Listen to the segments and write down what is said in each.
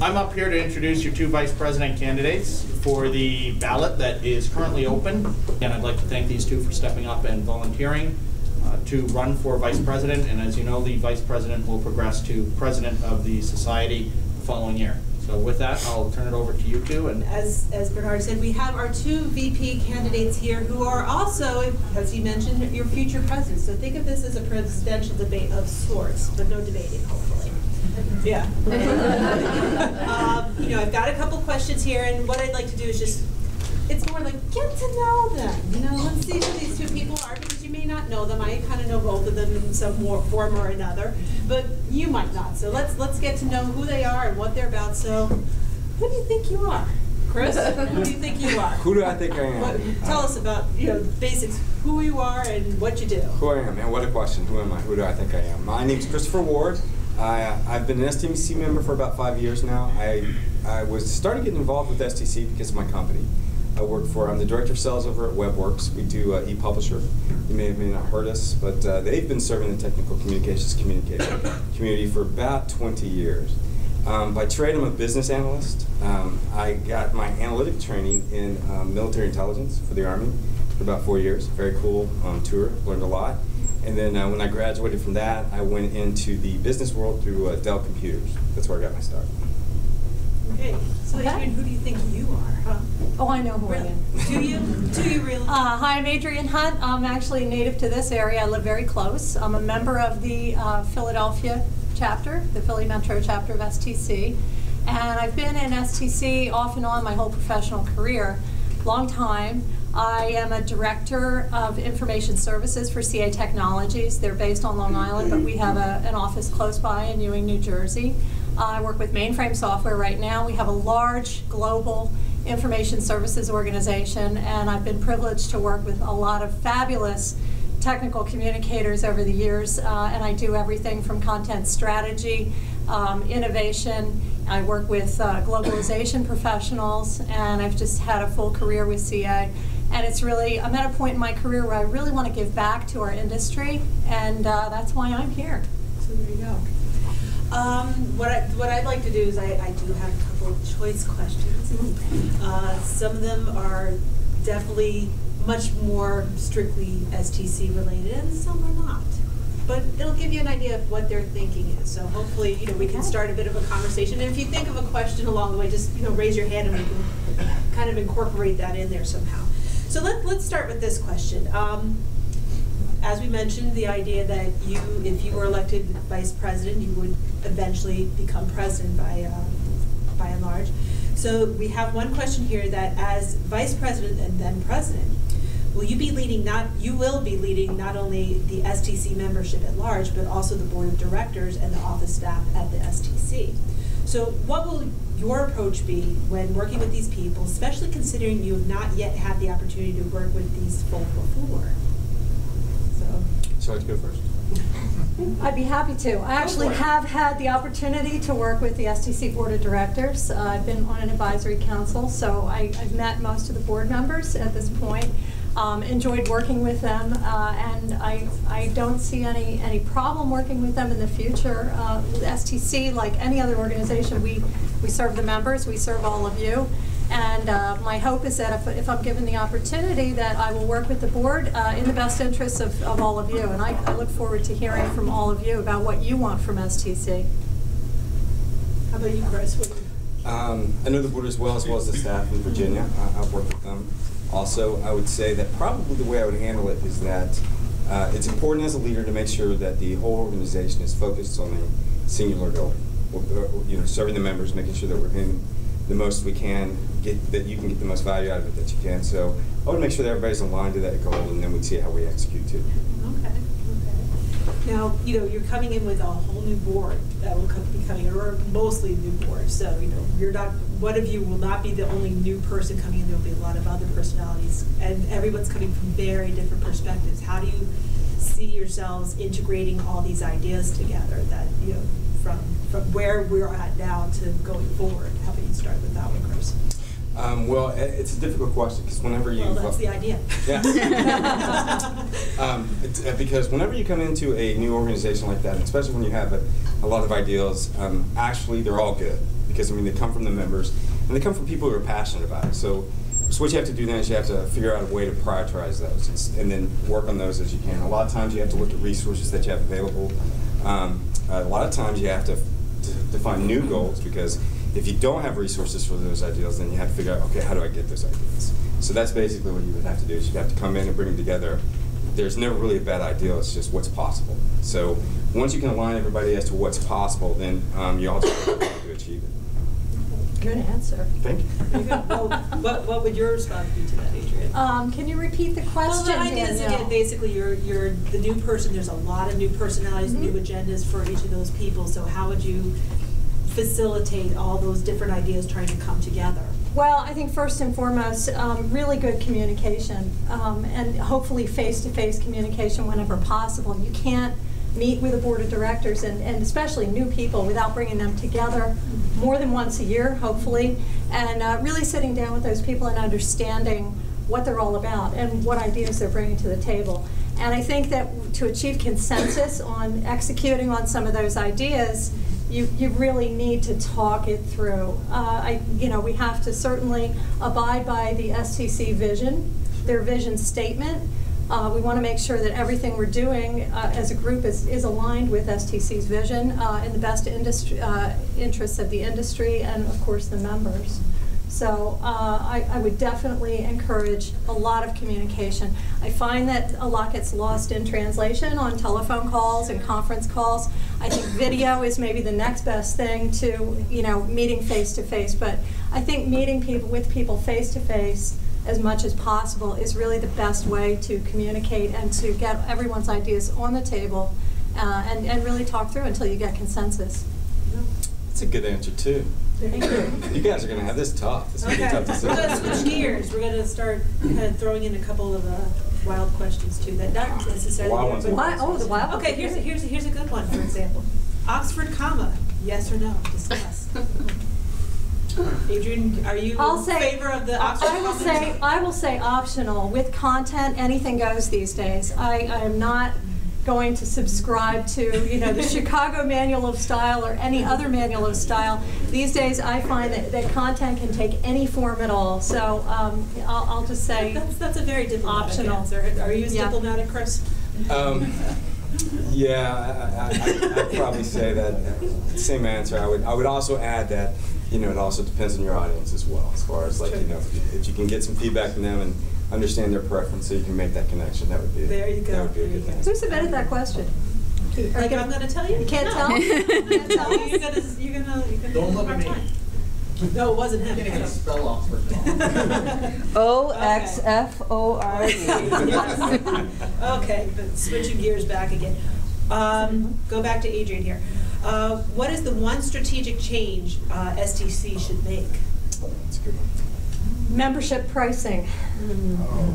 I'm up here to introduce your two vice president candidates for the ballot that is currently open. And I'd like to thank these two for stepping up and volunteering to run for vice president. And as you know, the vice president will progress to president of the society the following year. So with that, I'll turn it over to you two. And as Bernard said, we have our two VP candidates here who are also, as he mentioned, your future presidents. So think of this as a presidential debate of sorts, but no debating, hopefully. Yeah. You know, I've got a couple questions here, and what I'd like to do is just, it's more like get to know them. You know, let's see who these two people are, because you may not know them. I kind of know both of them in some form or another, but you might not. So let's get to know who they are and what they're about. So, who do you think you are, Chris? Who do you think you are? Who do I think I am? Tell us about basics, who you are and what you do. Who I am, man? What a question. Who am I? Who do I think I am? My name's Christopher Ward. I've been an STC member for about 5 years now. I was starting getting involved with STC because of my company. I'm the director of sales over at WebWorks. We do e-publisher. You may not heard us, but they've been serving the technical communications community for about 20 years. By trade, I'm a business analyst. I got my analytic training in military intelligence for the Army for about 4 years. Very cool tour, learned a lot. And then when I graduated from that, I went into the business world through Dell Computers. That's where I got my start. Okay, so Adriane, who do you think you are? Huh? Oh, I know who I am. Do you? Do you really? Hi, I'm Adriane Hunt. I'm actually native to this area. I live very close. I'm a member of the Philadelphia chapter, the Philly Metro chapter of STC. And I've been in STC off and on my whole professional career, long time. I am a director of information services for CA Technologies. They're based on Long Island, but we have an office close by in Ewing, New Jersey. I work with mainframe software right now. We have a large global information services organization, and I've been privileged to work with a lot of fabulous technical communicators over the years, and I do everything from content strategy, innovation. I work with globalization professionals, and I've just had a full career with CA. And it's really, I'm at a point in my career where I really want to give back to our industry, and that's why I'm here. So there you go. What I'd like to do is I do have a couple of choice questions. Some of them are definitely much more strictly STC related, and some are not. But it'll give you an idea of what their thinking is. So hopefully, we can start a bit of a conversation. And if you think of a question along the way, just raise your hand, and we can kind of incorporate that in there somehow. So let's start with this question. As we mentioned, the idea that if you were elected vice president, you would eventually become president by and large. So we have one question here that as vice president and then president, will you be leading you will be leading not only the STC membership at large, but also the board of directors and the office staff at the STC. So what will your approach be when working with these people, especially considering you have not yet had the opportunity to work with these folk before? So I'd go first. I'd be happy to. I actually have had the opportunity to work with the STC Board of Directors. I've been on an advisory council, so I've met most of the board members at this point. Enjoyed working with them, and I don't see any problem working with them in the future. With STC, like any other organization, we serve the members, we serve all of you. And my hope is that if I'm given the opportunity, that I will work with the board in the best interests of all of you. And I look forward to hearing from all of you about what you want from STC. How about you, Chris? I know the board as well as the staff in Virginia. I've worked with them. Also, I would say that probably the way I would handle it is that it's important as a leader to make sure that the whole organization is focused on a singular goal. Serving the members, making sure that we're in the most we can, that you can get the most value out of it that you can. So I would make sure that everybody's aligned to that goal, and then we'd see how we execute too. Okay. Now, you're coming in with a whole new board that will be coming in, or mostly new board. So, you're not, one of you will not be the only new person coming in. There will be a lot of other personalities, and everyone's coming from very different perspectives. How do you see yourselves integrating all these ideas together that, from where we're at now to going forward? How about you start with that one, Chris? Well, it's a difficult question because whenever you... Well, that's the idea. Yeah. Because whenever you come into a new organization like that, especially when you have a lot of ideals, actually they're all good. because I mean they come from the members and they come from people who are passionate about it. So what you have to do then is you have to figure out a way to prioritize those and then work on those as you can. A lot of times you have to look at resources that you have available. A lot of times you have to define new goals, because if you don't have resources for those ideals, then you have to figure out, okay, how do I get those ideas? So that's basically what you would have to do, is you have to come in and bring them together. There's never really a bad ideal, it's just what's possible. So once you can align everybody as to what's possible, then you also have to achieve it. Good answer. Thank you. Very good. Well, what would your response be to that, Adriane? Can you repeat the question, Well, the idea is, Danielle? again, basically you're the new person. There's a lot of new personalities, new agendas for each of those people. So how would you facilitate all those different ideas trying to come together? Well, I think first and foremost, really good communication, and hopefully face-to-face communication whenever possible. You can't meet with a board of directors and especially new people without bringing them together more than once a year, hopefully, and really sitting down with those people and understanding what they're all about and what ideas they're bringing to the table. And I think that to achieve consensus on executing on some of those ideas, you really need to talk it through. We have to certainly abide by the STC vision, their vision statement. We want to make sure that everything we're doing as a group is aligned with STC's vision in the best interests of the industry and, of course, the members. So I would definitely encourage a lot of communication. I find that a lot gets lost in translation on telephone calls and conference calls. I think video is maybe the next best thing to, meeting face-to-face. But I think meeting with people face-to-face as much as possible is really the best way to communicate and to get everyone's ideas on the table and really talk through until you get consensus. That's a good answer, too. Thank you. You guys are going to have this tough. It's going to be tough to say. We're going to switch gears. We're going to start kind of throwing in a couple of wild questions, too, that not necessarily... Wild ones. The wild ones. Okay, here's a good one, for example. Oxford comma, yes or no? Discuss. Adriane, are you in favor of the Oxford comma? I will say optional. With content, anything goes these days. I am not going to subscribe to the Chicago Manual of Style or any other manual of style. These days I find that content can take any form at all. So I'll just say that's a very diplomatic optional answer. Are you as diplomatic, Chris? Yeah, I'd probably say that same answer. I would also add that it also depends on your audience as well, as far as if you can get some feedback from them and understand their preference, so you can make that connection. That would be there. You go. That would be a good thing. Who submitted that question? I'm going to tell you. You can't tell. You can't tell. You're gonna. Don't look at me. No, it wasn't him. I'm going to spell Oxford. OXFORD. Okay, but switching gears back again. Go back to Adriane here. What is the one strategic change STC should make? That's a good one. Membership pricing.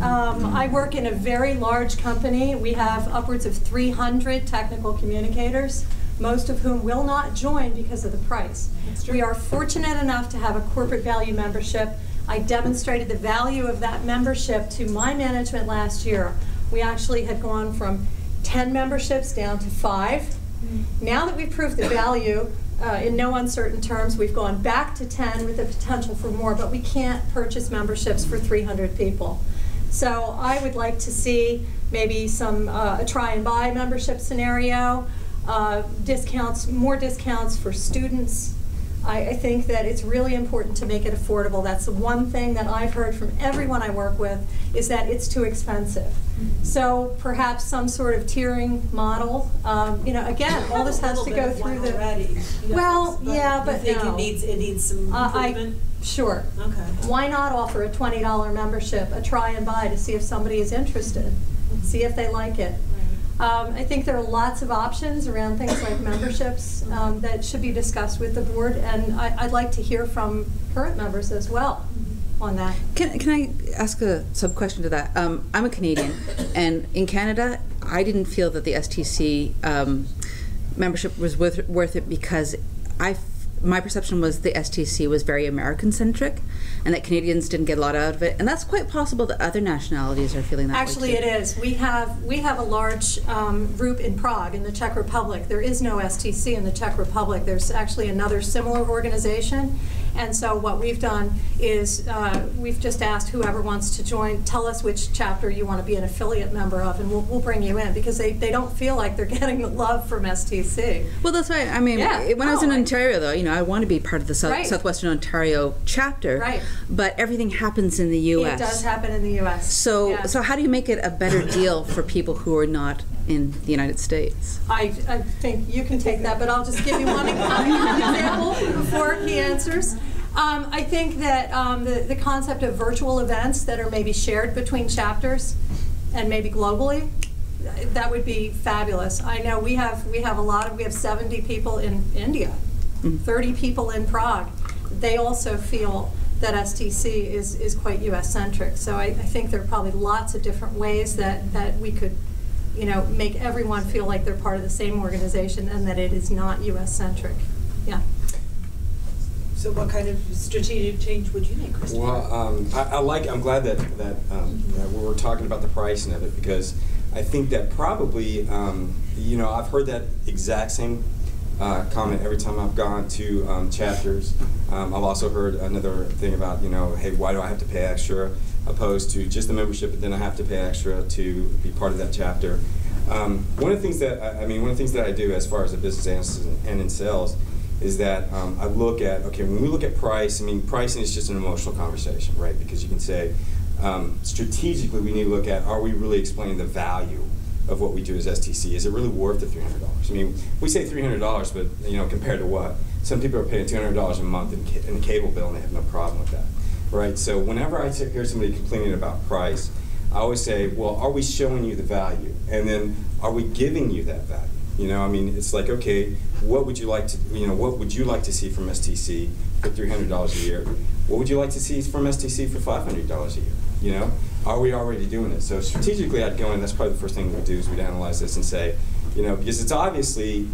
I work in a very large company. We have upwards of 300 technical communicators, most of whom will not join because of the price. We are fortunate enough to have a corporate value membership. I demonstrated the value of that membership to my management last year. We actually had gone from 10 memberships down to 5. Now that we've proved the value, in no uncertain terms, we've gone back to 10 with the potential for more, but we can't purchase memberships for 300 people. So I would like to see maybe some a try and buy membership scenario, discounts, more discounts for students. I think that it's really important to make it affordable. That's the one thing that I've heard from everyone I work with, is that it's too expensive. So perhaps some sort of tiering model. Again, all this has to go through the. Already. Well, yeah, but you think it needs some improvement? Sure. Okay. Why not offer a $20 membership, a try and buy, to see if somebody is interested, see if they like it. I think there are lots of options around things like memberships that should be discussed with the board, and I'd like to hear from current members as well on that. Can I ask a sub-question to that? I'm a Canadian, and in Canada, I didn't feel that the STC membership was worth it, because I my perception was the STC was very American-centric, and that Canadians didn't get a lot out of it. And that's quite possible that other nationalities are feeling that Actually, way too. it is. We have a large group in Prague, in the Czech Republic. There is no STC in the Czech Republic. There's actually another similar organization. And so what we've done is we've just asked whoever wants to join, tell us which chapter you want to be an affiliate member of, and we'll bring you in, because they don't feel like they're getting the love from STC. Well, that's right. I mean, Yeah. when I was in Ontario, though, I want to be part of the Right. Southwestern Ontario chapter. Right. But everything happens in the U.S. It does happen in the U.S. So, Yeah. so how do you make it a better deal for people who are not in the United States? I think you can take that, but I'll just give you one example before he answers. I think that the concept of virtual events that are maybe shared between chapters and maybe globally, that would be fabulous. I know we have 70 people in India, 30 people in Prague. They also feel that STC is quite U.S.-centric. So I think there are probably lots of different ways that we could, make everyone feel like they're part of the same organization and that it is not U.S.-centric. Yeah. So what kind of strategic change would you make, Christopher? Well, I'm glad that we were talking about the pricing of it, because I think that probably, I've heard that exact same comment every time I've gone to chapters. I've also heard another thing about, hey, why do I have to pay extra, opposed to just the membership, but then I have to pay extra to be part of that chapter. One of the things that I do as far as a business analyst and in sales is that I look at, when we look at price, pricing is just an emotional conversation, right? Because you can say, strategically, we need to look at, are we really explaining the value of what we do as STC? Is it really worth the $300? We say $300, but compared to what? Some people are paying $200 a month in a cable bill, and they have no problem with that, right? So whenever I hear somebody complaining about price, I always say, well, are we showing you the value? And then, are we giving you that value? It's like, okay, what would you like to, what would you like to see from STC for $300 a year? What would you like to see from STC for $500 a year? Are we already doing it? So strategically, I'd go in. That's probably the first thing we'd do is we'd analyze this and say, because it's obviously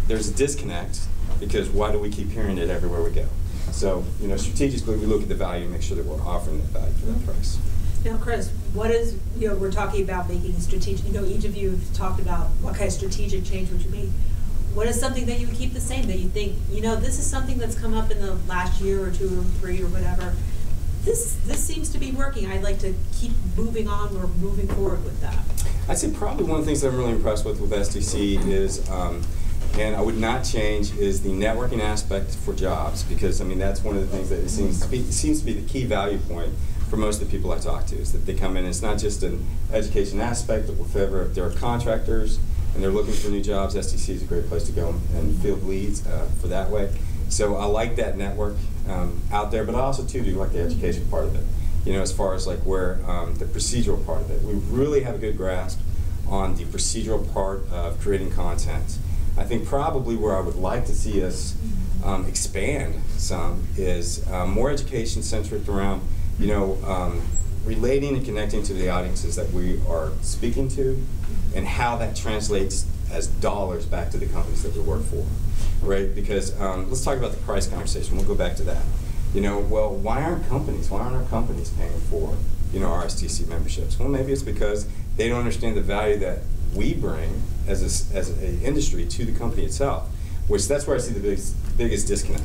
there's a disconnect, because why do we keep hearing it everywhere we go? So, strategically, we look at the value and make sure that we're offering that value for that price. Now, Chris, what is, we're talking about making strategic, each of you have talked about what kind of strategic change would you make. What is something that you would keep the same, that you think, this is something that's come up in the last year or two or three or whatever. This seems to be working. I'd like to keep moving on or moving forward with that. I'd say probably one of the things that I'm really impressed with STC is, and I would not change, is the networking aspect for jobs, because that's one of the things that it seems to be the key value point for most of the people I talk to, is that they come in, it's not just an education aspect, but if they're contractors and they're looking for new jobs, STC is a great place to go and field leads for that way. So I like that network out there, but I also too do like the education part of it. As far as like where the procedural part of it, we really have a good grasp on the procedural part of creating content. I think probably where I would like to see us expand some is more education centric around, relating and connecting to the audiences that we are speaking to, and how that translates as dollars back to the companies that we work for, right? Because let's talk about the price conversation. We'll go back to that. Well, why aren't our companies paying for, our STC memberships? Well, maybe it's because they don't understand the value that we bring as an industry to the company itself, which that's where I see the biggest disconnect.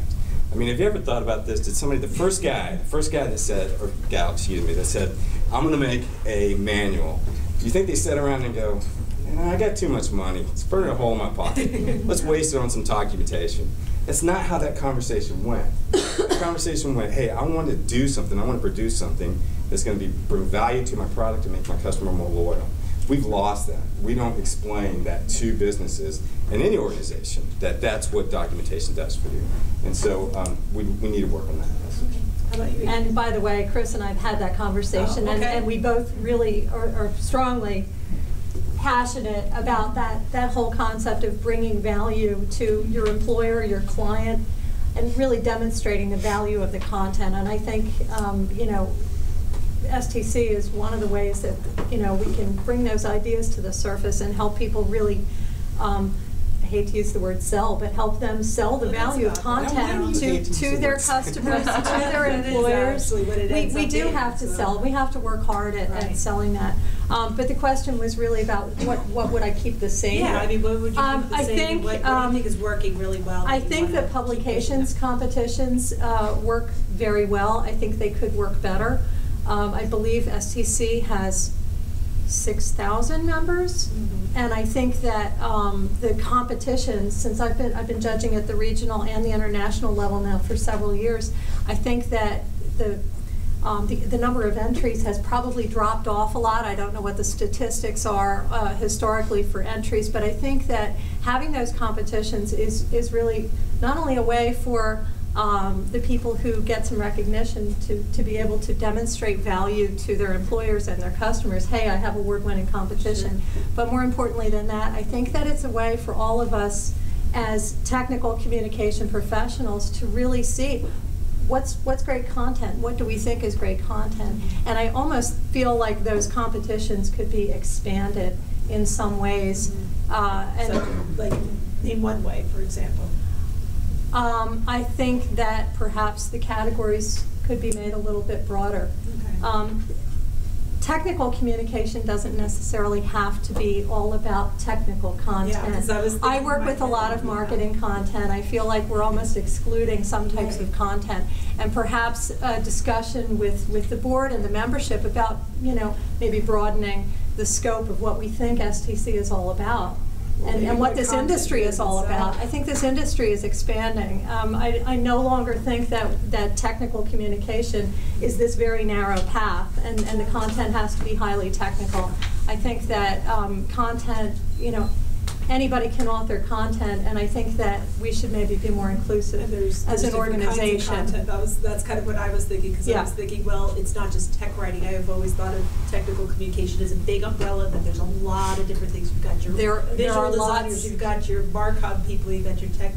Have you ever thought about this? Did somebody, the first guy that said, or gal, that said, I'm going to make a manual, do you think they sat around and go, I got too much money, it's burning a hole in my pocket, let's waste it on some documentation? That's not how that conversation went. The conversation went, hey, I want to do something, I want to produce something that's going to bring value to my product and make my customer more loyal. We've lost that. We don't explain that to businesses in any organization, that that's what documentation does for you. And so we need to work on that message. How about you? And by the way, Chris and I have had that conversation, and we both really are strongly passionate about that whole concept of bringing value to your employer, your client, and really demonstrating the value of the content. And I think, STC is one of the ways that we can bring those ideas to the surface and help people really hate to use the word sell, but help them sell the value of content to their customers, to their employers. We do have to sell. We have to work hard at selling that. But the question was really about what would I keep the same? Yeah, I mean, what would you keep the same? What do you think is working really well? I think that publications competitions work very well. I think they could work better. I believe STC has 6,000 members, and I think that the competition, since I've been judging at the regional and the international level now for several years, I think that the number of entries has probably dropped off a lot. I don't know what the statistics are historically for entries, but I think that having those competitions is really not only a way for the people who get some recognition to be able to demonstrate value to their employers and their customers. Hey, I have award-winning competition. Sure. But more importantly than that, I think that it's a way for all of us as technical communication professionals to really see what's great content, what do we think is great content. And I almost feel like those competitions could be expanded in some ways. So, like, in one way, for example? I think that perhaps the categories could be made a little bit broader. Okay. Technical communication doesn't necessarily have to be all about technical content. Yeah, I work with a lot of marketing content. I feel like we're almost excluding some types of content, and perhaps a discussion with the board and the membership about, maybe broadening the scope of what we think STC is all about. And what this industry is all about. I think this industry is expanding. I no longer think that technical communication is this very narrow path, and the content has to be highly technical. I think that content, anybody can author content, and I think that we should maybe be more inclusive as an organization. That's kind of what I was thinking, because I was thinking, well, it's not just tech writing. I have always thought of technical communication as a big umbrella, that there's a lot of different things. You've got your visual designers, you've got your Marcom people, you've got your tech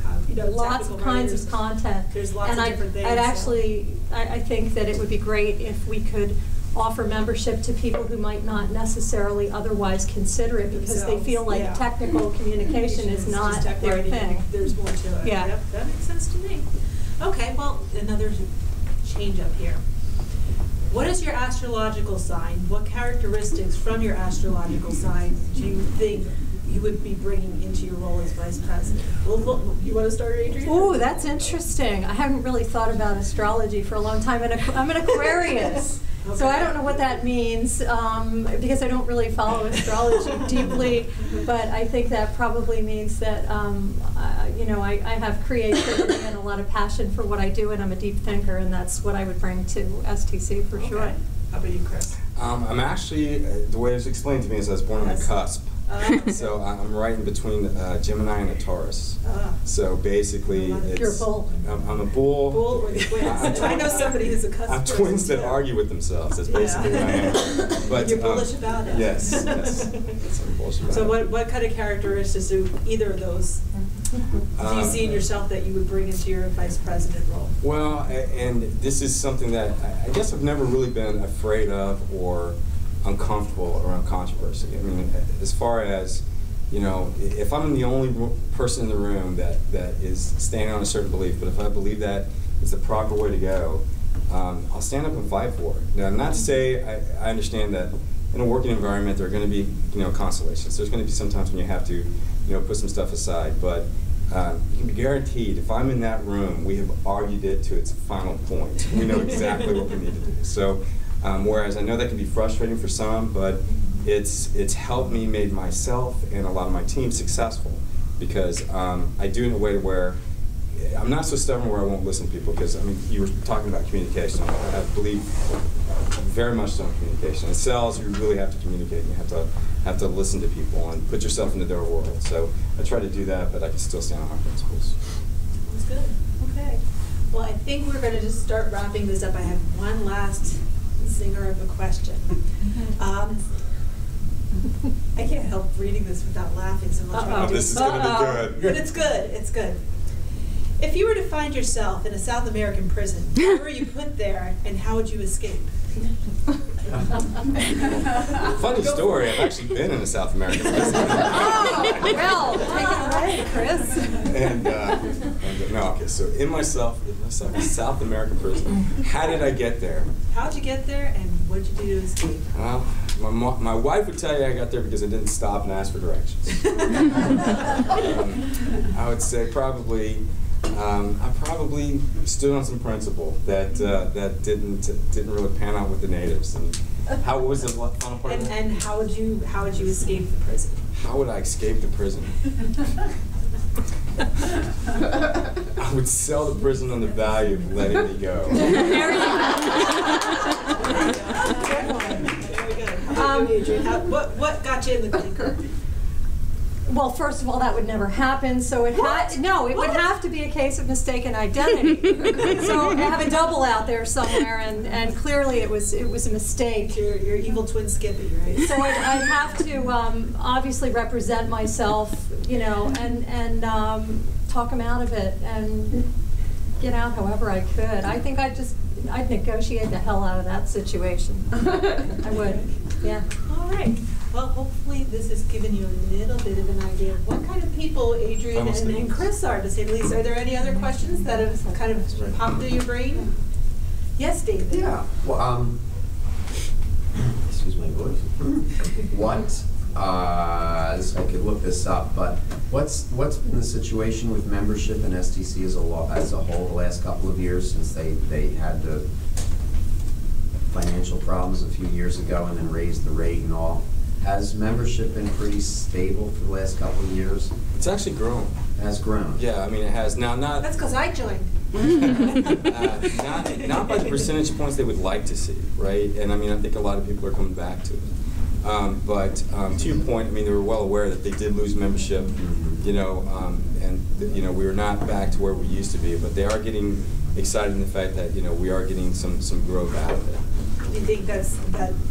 lots of kinds of content. There's lots of different things. I think that it would be great if we could offer membership to people who might not necessarily otherwise consider it because they feel like technical communication is not their thing. There's more to it. Yeah. Yep, that makes sense to me. Okay, well, another change up here. What is your astrological sign? What characteristics from your astrological sign do you think you would be bringing into your role as vice president? Well, you want to start, Adriane? Ooh, that's interesting. I haven't really thought about astrology for a long time. I'm an Aquarius. Okay. So I don't know what that means because I don't really follow astrology deeply, but I think that probably means that I have creativity and a lot of passion for what I do, and I'm a deep thinker, and that's what I would bring to STC for sure. How about you, Chris? I'm actually, the way it was explained to me is I was born on the cusp. So I'm right in between Gemini and a Taurus. So basically, you're a bull. I'm a bull. Bull or the twins? I know somebody who's a cusp. I'm twins that argue with themselves. That's basically what I am. But you're bullish about it. Yes. I'm bullish about it. So what kind of characteristics do either of those do you see in yourself that you would bring into your vice president role? Well, and this is something that I guess I've never really been afraid of or uncomfortable around controversy. I mean, as far as, if I'm the only person in the room that is standing on a certain belief, but if I believe that is the proper way to go, I'll stand up and fight for it. Now, not to say I understand that in a working environment there are going to be, constellations. There's going to be some times when you have to, put some stuff aside, but you can be guaranteed if I'm in that room, we have argued it to its final point. We know exactly what we need to do. So. Whereas I know that can be frustrating for some, but it's helped me made myself and a lot of my team successful because I do it in a way where I'm not so stubborn where I won't listen to people because, you were talking about communication. I believe very much so in communication. In sales, you really have to communicate. You have to listen to people and put yourself into their world. So I try to do that, but I can still stand on my principles. That's good. Okay. Well, I think we're going to just start wrapping this up. I have one last zinger of a question. I can't help reading this without laughing so much. This is going to be good. But it's good. It's good. If you were to find yourself in a South American prison, where were you put there, and how would you escape? Funny story, I've actually been in a South American prison. Well, take it away, Chris. And no, okay, so in myself, a South American prison. How did I get there? How'd you get there, and what'd you do to escape? Well, my wife would tell you I got there because I didn't stop and ask for directions. I would say probably, I probably stood on some principle that didn't really pan out with the natives. And how what was the final part? And how would you escape the prison? How would I escape the prison? I would sell the prison on the value of letting me go. There you go. Very good. Adriane, what got you in the clinker? Well, first of all, that would never happen. So it would have to be a case of mistaken identity. So I have a double out there somewhere, and clearly it was a mistake. Your evil twin Skippy, right? So I'd have to obviously represent myself, and talk him out of it and get out however I could. I think I'd negotiate the hell out of that situation. I would, yeah. All right. Well, hopefully this has given you a little bit of an idea of what kind of people Adriane and Chris are, to say the least. Are there any other questions that have kind of popped into your brain? Yes, David. Yeah. Well, excuse my voice. What? I could look this up, but what's been the situation with membership in STC as a whole the last couple of years since they had the financial problems a few years ago and then raised the rate and all? Has membership been pretty stable for the last couple of years? It's actually grown. It has grown. Yeah, I mean it has. Now not. That's because I joined. Not by the percentage points they would like to see, right? And I mean I think a lot of people are coming back to it. But to your point, I mean they were well aware that they did lose membership, and we were not back to where we used to be. But they are getting excited in the fact that we are getting some growth out of it. Do you think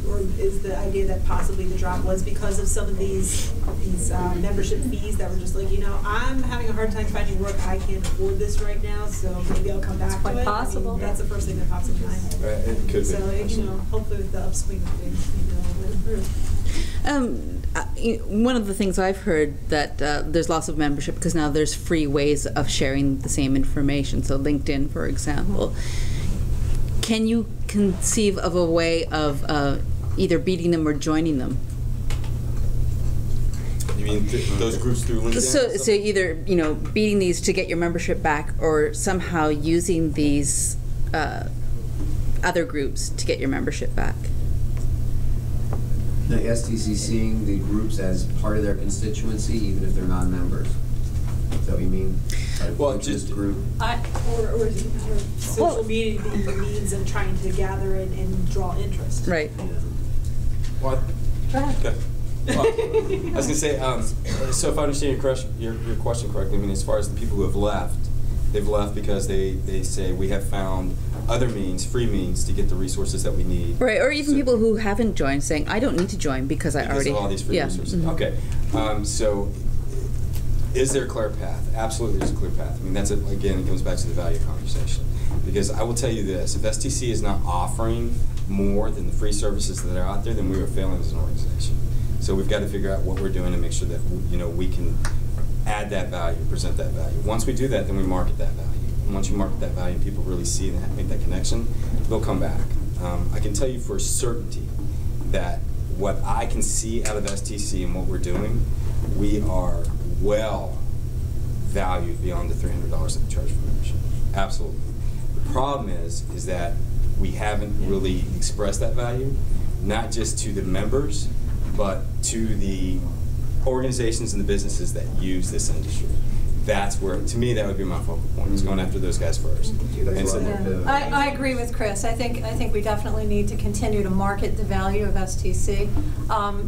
or is the idea that possibly the drop was because of some of these membership fees that were just like, I'm having a hard time finding work, I can't afford this right now, so maybe I'll come back to it? Possible. I mean, that's the first thing that pops in my head. It could be. So, hopefully with the upswing of things, will improve. One of the things I've heard that there's loss of membership because now there's free ways of sharing the same information. So LinkedIn, for example. Can you conceive of a way of either beating them or joining them? You mean those groups through LinkedIn? So either beating these to get your membership back, or somehow using these other groups to get your membership back. The STC seeing the groups as part of their constituency, even if they're non-members. Is that what you mean? Well, just group. Or social media being the means of trying to gather and draw interest. Right. What? Go ahead. Okay. Well, I was going to say, so if I understand your question correctly, I mean, as far as the people who have left, they've left because they say we have found other means, free means, to get the resources that we need. Right, or even people who haven't joined saying, I don't need to join because I already... Because of all these free resources. Mm-hmm. Okay. So is there a clear path? Absolutely there's a clear path. I mean, again, it comes back to the value conversation. Because I will tell you this, if STC is not offering more than the free services that are out there, then we are failing as an organization. So we've got to figure out what we're doing to make sure that we can add that value, present that value. Once we do that, then we market that value. And once you market that value and people really see and make that connection, they'll come back. I can tell you for certainty that what I can see out of STC and what we're doing, we are well valued beyond the $300 that we charge for membership. Absolutely. The problem is that we haven't really expressed that value, not just to the members, but to the organizations and the businesses that use this industry. That's where, to me, that would be my focal point, is going after those guys first. And so, I agree with Chris. I think we definitely need to continue to market the value of STC.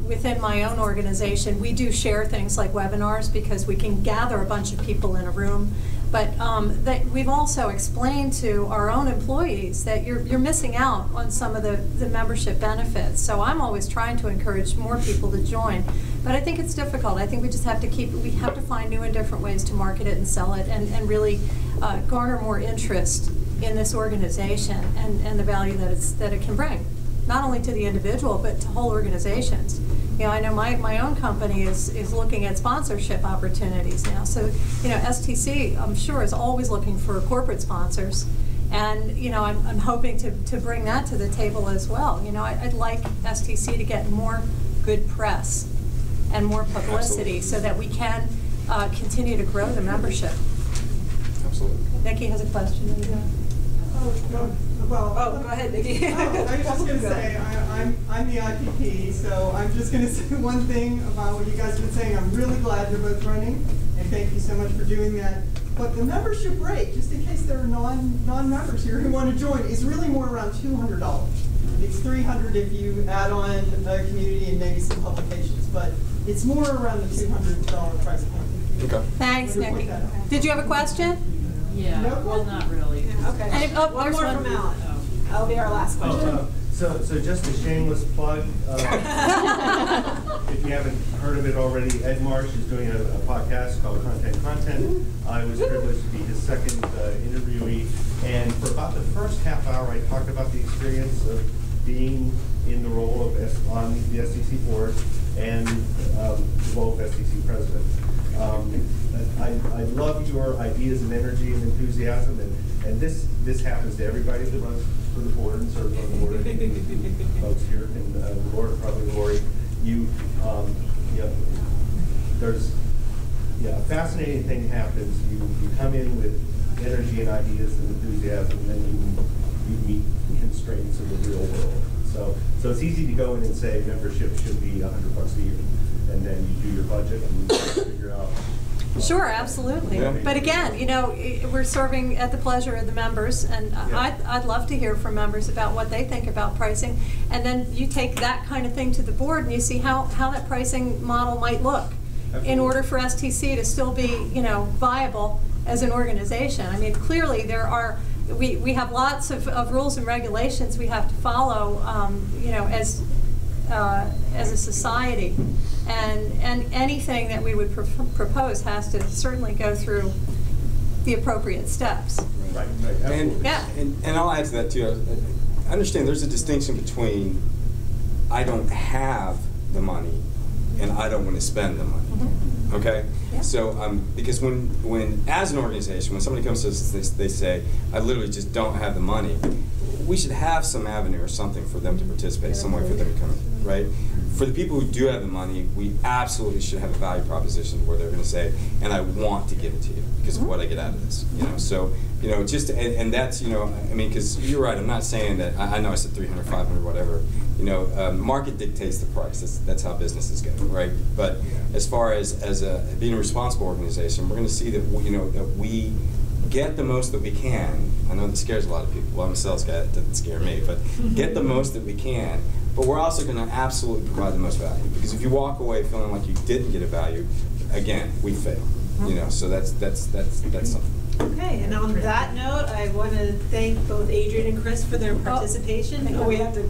Within my own organization, we do share things like webinars because we can gather a bunch of people in a room But that we've also explained to our own employees that you're missing out on some of the membership benefits. So I'm always trying to encourage more people to join. But I think it's difficult. I think we just have to we have to find new and different ways to market it and sell it and really garner more interest in this organization and the value that it can bring, not only to the individual, but to whole organizations. You know, I know my own company is looking at sponsorship opportunities now. So, you know, STC, I'm sure, is always looking for corporate sponsors. And, you know, I'm hoping to bring that to the table as well. You know, I'd like STC to get more good press and more publicity. Absolutely. So that we can continue to grow the membership. Absolutely. Nikki has a question. Well, go ahead, Nikki. I was just going to say, I'm the IPP, so I'm just going to say one thing about what you guys have been saying. I'm really glad you're both running, and thank you so much for doing that. But the membership rate, just in case there are non-members here who want to join, is really more around $200. It's $300 if you add on a community and maybe some publications, but it's more around the $200 price point. Okay. Thanks, Nikki. Did you have a question? Yeah, well, not really. Okay. And one more from Alan. That'll be our last question. So just a shameless plug. If you haven't heard of it already, Ed Marsh is doing a podcast called Content. I was privileged to be his second interviewee, and for about the first half hour, I talked about the experience of being in the role of on the STC board and the role of STC president. I love your ideas and energy and enthusiasm, and this happens to everybody that runs for the board and serves on the board. Folks here, and Laura, probably Lori, a fascinating thing happens. You come in with energy and ideas and enthusiasm, and then you meet constraints of the real world. So it's easy to go in and say membership should be $100 a year, and then you do your budget and you figure out. Sure, absolutely. Yeah. But again, you know, we're serving at the pleasure of the members, and Yeah. I'd love to hear from members about what they think about pricing. And then you take that kind of thing to the board and you see how that pricing model might look in order for STC to still be, you know, viable as an organization. I mean, clearly we have lots of rules and regulations we have to follow, you know, as a society, and anything that we would propose has to certainly go through the appropriate steps. Right. Absolutely. Yeah. And I'll add to that too. I understand there's a distinction between I don't have the money and I don't want to spend the money. Mm-hmm. Okay? Yeah. So, because when as an organization, when somebody comes to us, they say, I literally just don't have the money, we should have some avenue or something for them to participate, some way for them to come in, right? For the people who do have the money, we absolutely should have a value proposition where they're going to say, and I want to give it to you because of what I get out of this, you know? So, you know, just, and that's, you know, I mean, because you're right, I'm not saying that, I know I said 300, 500, whatever, you know, market dictates the price, that's how businesses go, right? But as far as being a responsible organization, we're going to see that, you know, that we get the most that we can. I know that scares a lot of people. Well, I'm a sales guy, it doesn't scare me, but get the most that we can. But we're also going to absolutely provide the most value, because if you walk away feeling like you didn't get a value, again, we fail. You know, so that's something. Okay, and on that note, I want to thank both Adriane and Chris for their participation. We have to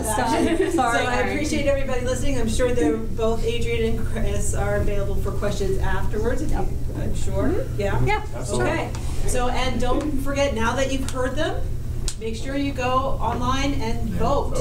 stop. So I appreciate everybody listening. I'm sure they're both Adriane and Chris are available for questions afterwards. If you, I'm sure. Mm-hmm. Yeah. Yeah. Okay. So, and don't forget, now that you've heard them, make sure you go online and vote.